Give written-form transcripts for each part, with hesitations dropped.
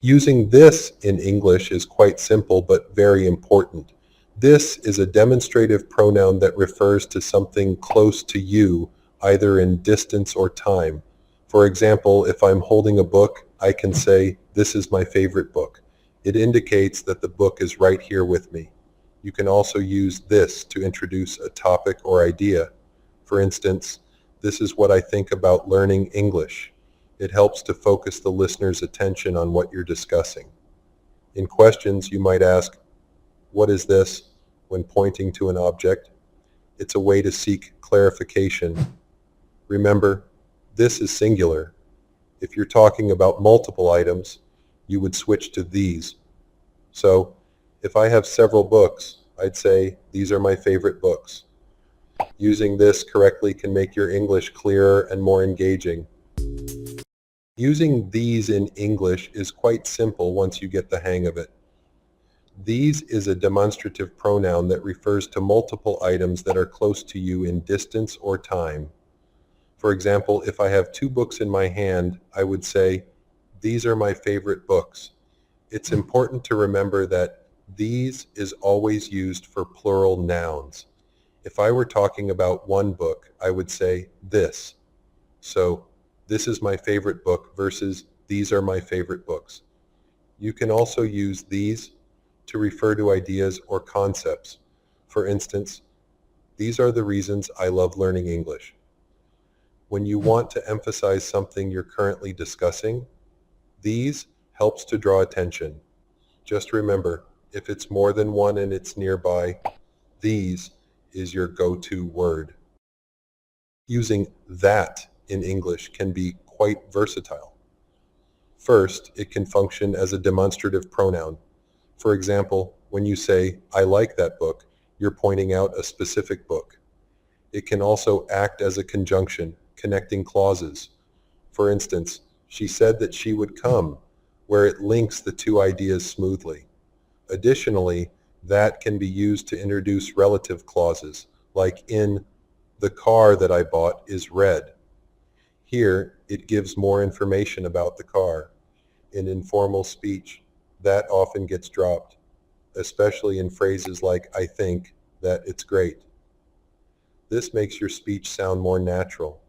Using this in English is quite simple but very important. This is a demonstrative pronoun that refers to something close to you, either in distance or time. For example, if I'm holding a book, I can say, "This is my favorite book." It indicates that the book is right here with me. You can also use this to introduce a topic or idea. For instance, "This is what I think about learning English." It helps to focus the listener's attention on what you're discussing. In questions, you might ask, "What is this?" when pointing to an object. It's a way to seek clarification. Remember, this is singular. If you're talking about multiple items, you would switch to these. So, if I have several books, I'd say, "These are my favorite books." Using this correctly can make your English clearer and more engaging. Using these in English is quite simple once you get the hang of it. These is a demonstrative pronoun that refers to multiple items that are close to you in distance or time. For example, if I have two books in my hand, I would say, "These are my favorite books." It's important to remember that these is always used for plural nouns. If I were talking about one book, I would say this. So, "This is my favorite book" versus "These are my favorite books." You can also use these to refer to ideas or concepts. For instance, "These are the reasons I love learning English." When you want to emphasize something you're currently discussing, these helps to draw attention. Just remember, if it's more than one and it's nearby, these is your go-to word. Using that in English can be quite versatile. First, it can function as a demonstrative pronoun. For example, when you say, "I like that book," you're pointing out a specific book. It can also act as a conjunction, connecting clauses. For instance, "She said that she would come," where it links the two ideas smoothly. Additionally, that can be used to introduce relative clauses, like in "The car that I bought is red." Here, it gives more information about the car. In informal speech, that often gets dropped, especially in phrases like "I think" that "it's great." This makes your speech sound more natural.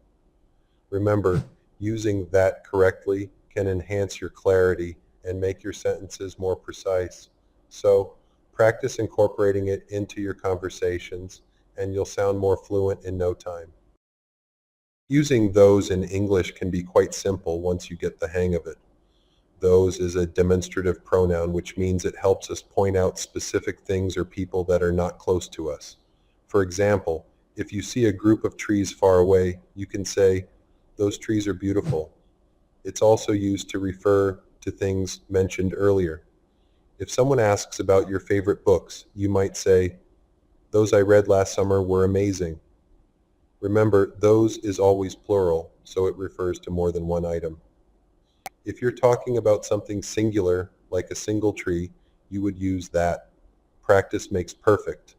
Remember, using that correctly can enhance your clarity and make your sentences more precise. So, practice incorporating it into your conversations and you'll sound more fluent in no time. Using those in English can be quite simple once you get the hang of it. Those is a demonstrative pronoun, which means it helps us point out specific things or people that are not close to us. For example, if you see a group of trees far away, you can say, "Those trees are beautiful." It's also used to refer to things mentioned earlier. If someone asks about your favorite books, you might say, "Those I read last summer were amazing." Remember, those is always plural, so it refers to more than one item. If you're talking about something singular, like a single tree, you would use that. Practice makes perfect.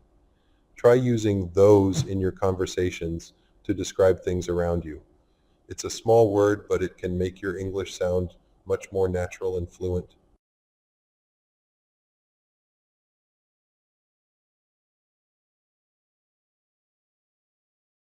Try using those in your conversations to describe things around you. It's a small word, but it can make your English sound much more natural and fluent.